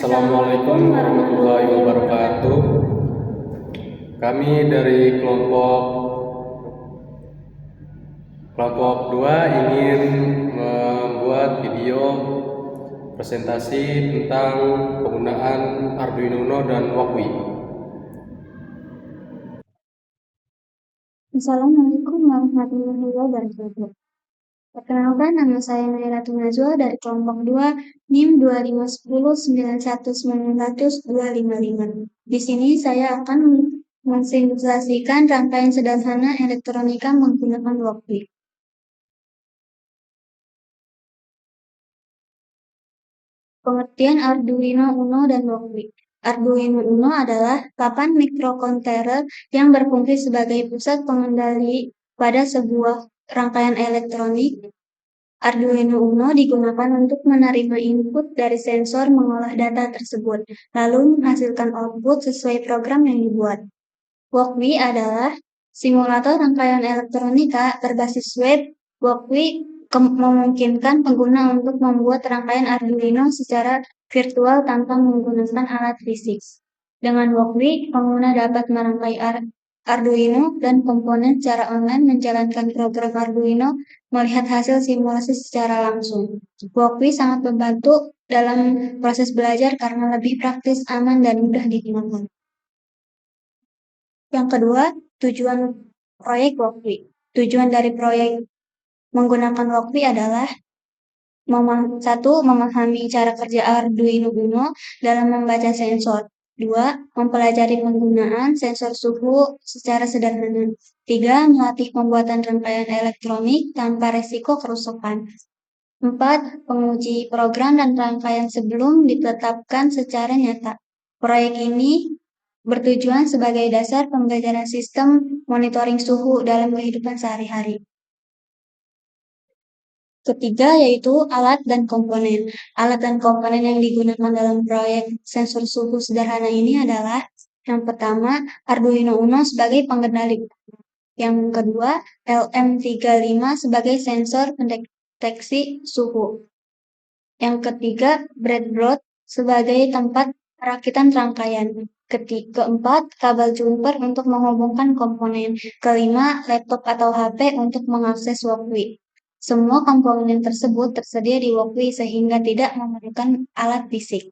Assalamualaikum warahmatullahi wabarakatuh. Kami dari kelompok 2 ingin membuat video presentasi tentang penggunaan Arduino Uno dan Walkmi. Assalamualaikum warahmatullahi wabarakatuh. Perkenalkan, nama saya Nairatul Najwa dari kelompok 2 NIM 2510919255. Di sini saya akan mensimulasikan rangkaian sederhana elektronika menggunakan Walkmi. Pengertian Arduino Uno dan Walkmi. Arduino Uno adalah papan mikrokontroler yang berfungsi sebagai pusat pengendali pada sebuah rangkaian elektronik. Arduino Uno digunakan untuk menerima input dari sensor, mengolah data tersebut, lalu menghasilkan output sesuai program yang dibuat. Walkmi adalah simulator rangkaian elektronika berbasis web. Walkmi memungkinkan pengguna untuk membuat rangkaian Arduino secara virtual tanpa menggunakan alat fisik. Dengan Walkmi, pengguna dapat merangkai Arduino dan komponen secara online, menjalankan program Arduino, melihat hasil simulasi secara langsung. Walkmi sangat membantu dalam proses belajar karena lebih praktis, aman, dan mudah digunakan. Yang kedua, tujuan proyek Walkmi. Tujuan dari proyek menggunakan Walkmi adalah memahami cara kerja Arduino Uno dalam membaca sensor. 2. Mempelajari penggunaan sensor suhu secara sederhana. 3. Melatih pembuatan rangkaian elektronik tanpa resiko kerusakan. 4. Penguji program dan rangkaian sebelum ditetapkan secara nyata. Proyek ini bertujuan sebagai dasar pembelajaran sistem monitoring suhu dalam kehidupan sehari-hari. Ketiga, yaitu alat dan komponen. Alat dan komponen yang digunakan dalam proyek sensor suhu sederhana ini adalah yang pertama, Arduino Uno sebagai pengendali. Yang kedua, LM35 sebagai sensor pendeteksi suhu. Yang ketiga, breadboard sebagai tempat perakitan rangkaian. Keempat, kabel jumper untuk menghubungkan komponen. Kelima, laptop atau HP untuk mengakses Walkmi. Semua komponen tersebut tersedia di Walkmi sehingga tidak memerlukan alat fisik.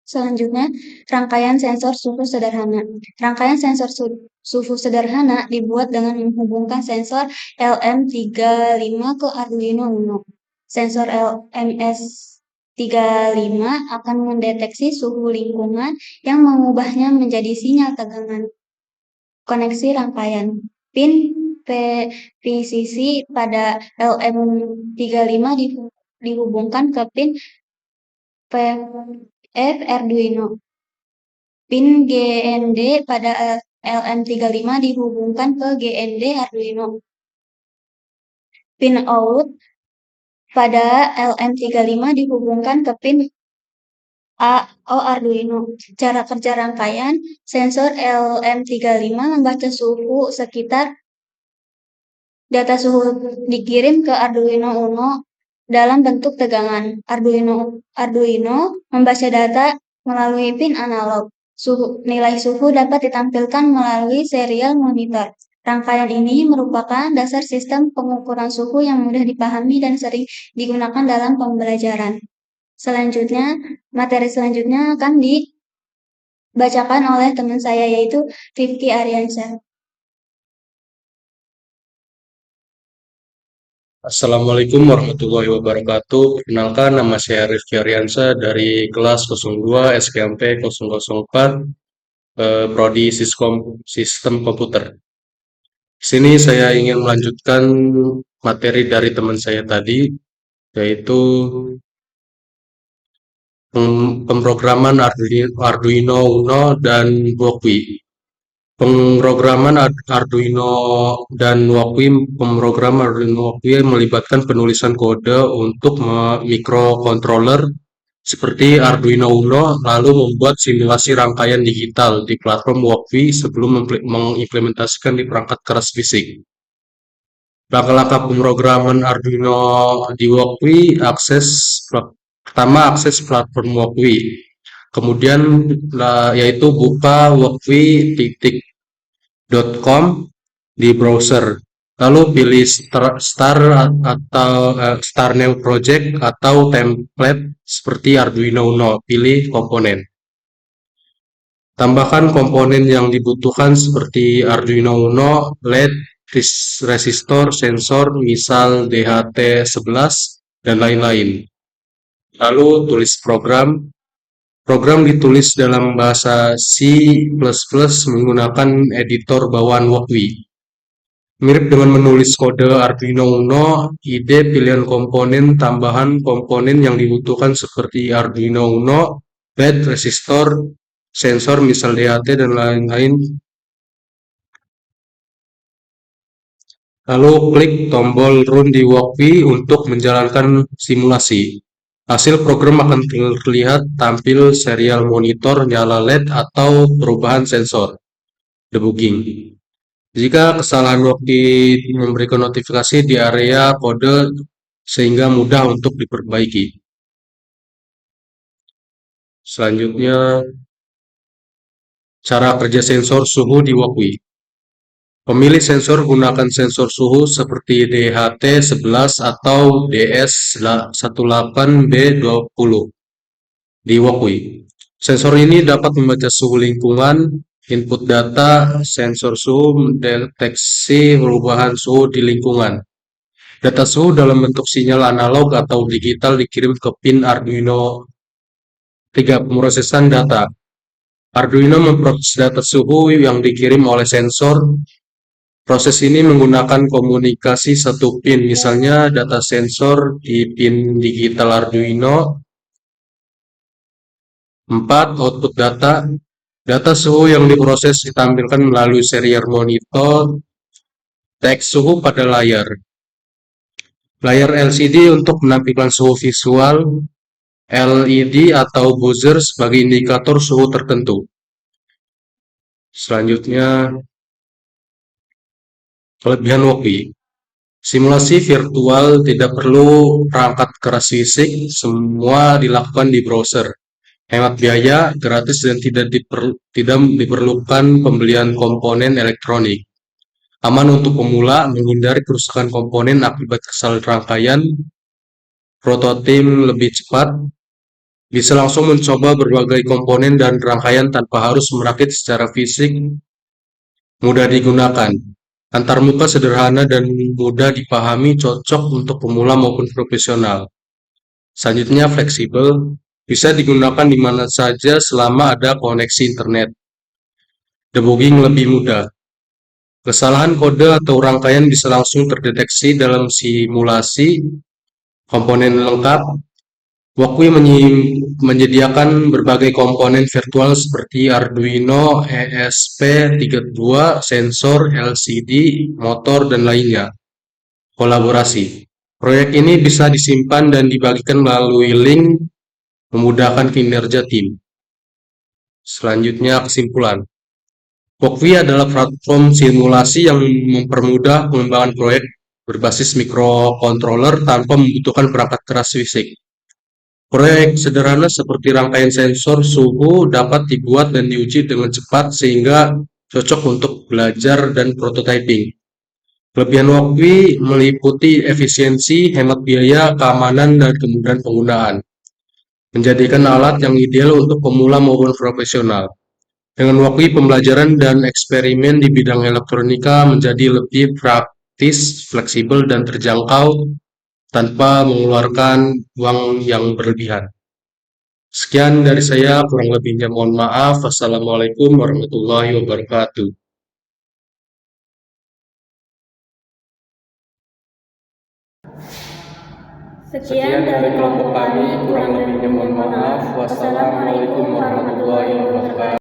Selanjutnya, rangkaian sensor suhu sederhana. Rangkaian sensor suhu sederhana dibuat dengan menghubungkan sensor LM35 ke Arduino Uno. Sensor LMS35 akan mendeteksi suhu lingkungan yang mengubahnya menjadi sinyal tegangan. Koneksi rangkaian. Pin VCC pada LM35 dihubungkan ke pin PF Arduino. Pin GND pada LM35 dihubungkan ke GND Arduino. Pin out pada LM35 dihubungkan ke pin AO Arduino. Cara kerja rangkaian, sensor LM35 membaca suhu sekitar. Data suhu dikirim ke Arduino Uno dalam bentuk tegangan. Arduino membaca data melalui pin analog. Nilai suhu dapat ditampilkan melalui serial monitor. Rangkaian ini merupakan dasar sistem pengukuran suhu yang mudah dipahami dan sering digunakan dalam pembelajaran. Materi selanjutnya akan dibacakan oleh teman saya, yaitu Rifki Ariansyah. Assalamualaikum warahmatullahi wabarakatuh. Perkenalkan, nama saya Rifki Ariansyah dari kelas 02 SKMP 004 Prodi Sistem Komputer. Di sini saya ingin melanjutkan materi dari teman saya tadi, yaitu pemrograman Arduino Uno dan Walkmi. Pemrograman Arduino dan Walkmi melibatkan penulisan kode untuk mikrokontroler seperti Arduino Uno, lalu membuat simulasi rangkaian digital di platform Walkmi sebelum mengimplementasikan di perangkat keras fisik. Langkah-langkah pemrograman Arduino di Walkmi, akses Pertama, akses platform Walkwi. Kemudian yaitu buka walkwi.com di browser. Lalu pilih start new project atau template seperti Arduino Uno. Pilih komponen. Tambahkan komponen yang dibutuhkan seperti Arduino Uno, LED, resistor, sensor, misal DHT11, dan lain-lain. Lalu tulis program. Program ditulis dalam bahasa C++ menggunakan editor bawaan Walkwi. Mirip dengan menulis kode Arduino Uno, ide pilihan komponen tambahan komponen yang dibutuhkan seperti Arduino Uno, LED, resistor, sensor, misal DHT, dan lain-lain. Lalu klik tombol Run di Walkwi untuk menjalankan simulasi. Hasil program akan terlihat tampil serial monitor, nyala LED, atau perubahan sensor. Debugging. Jika kesalahan Walkwi memberikan notifikasi di area kode sehingga mudah untuk diperbaiki. Selanjutnya, cara kerja sensor suhu di Walkwi. Pemilih sensor gunakan sensor suhu seperti DHT11 atau DS18B20 di Walkwi. Sensor ini dapat membaca suhu lingkungan, input data, sensor suhu mendeteksi perubahan suhu di lingkungan. Data suhu dalam bentuk sinyal analog atau digital dikirim ke pin Arduino 3 pemrosesan data. Arduino memproses data suhu yang dikirim oleh sensor. Proses ini menggunakan komunikasi satu pin, misalnya data sensor di pin digital Arduino 4, output data. Data suhu yang diproses ditampilkan melalui serial monitor, teks suhu pada layar. Layar LCD untuk menampilkan suhu visual, LED atau buzzer sebagai indikator suhu tertentu. Selanjutnya, kelebihan Walkwi. Simulasi virtual tidak perlu perangkat keras fisik, semua dilakukan di browser. Hemat biaya, gratis, dan tidak diperlukan pembelian komponen elektronik. Aman untuk pemula, menghindari kerusakan komponen akibat kesalahan rangkaian. Prototipe lebih cepat, bisa langsung mencoba berbagai komponen dan rangkaian tanpa harus merakit secara fisik. Mudah digunakan. Antarmuka sederhana dan mudah dipahami, cocok untuk pemula maupun profesional. Selanjutnya, fleksibel, bisa digunakan di mana saja selama ada koneksi internet. Debugging lebih mudah. Kesalahan kode atau rangkaian bisa langsung terdeteksi dalam simulasi. Komponen lengkap. Walkwi menyediakan berbagai komponen virtual seperti Arduino ESP32, sensor, LCD, motor, dan lainnya. Kolaborasi. Proyek ini bisa disimpan dan dibagikan melalui link, memudahkan kinerja tim. Selanjutnya, kesimpulan. Walkwi adalah platform simulasi yang mempermudah pengembangan proyek berbasis microcontroller tanpa membutuhkan perangkat keras fisik. Proyek sederhana seperti rangkaian sensor suhu dapat dibuat dan diuji dengan cepat sehingga cocok untuk belajar dan prototyping. Kelebihan Walkwi meliputi efisiensi, hemat biaya, keamanan, dan kemudahan penggunaan, menjadikan alat yang ideal untuk pemula maupun profesional. Dengan Walkwi, pembelajaran dan eksperimen di bidang elektronika menjadi lebih praktis, fleksibel, dan terjangkau tanpa mengeluarkan uang yang berlebihan. Sekian dari saya, kurang lebihnya mohon maaf. Wassalamualaikum warahmatullahi wabarakatuh. Sekian dari kelompok kami, kurang lebihnya mohon maaf. Wassalamualaikum warahmatullahi wabarakatuh.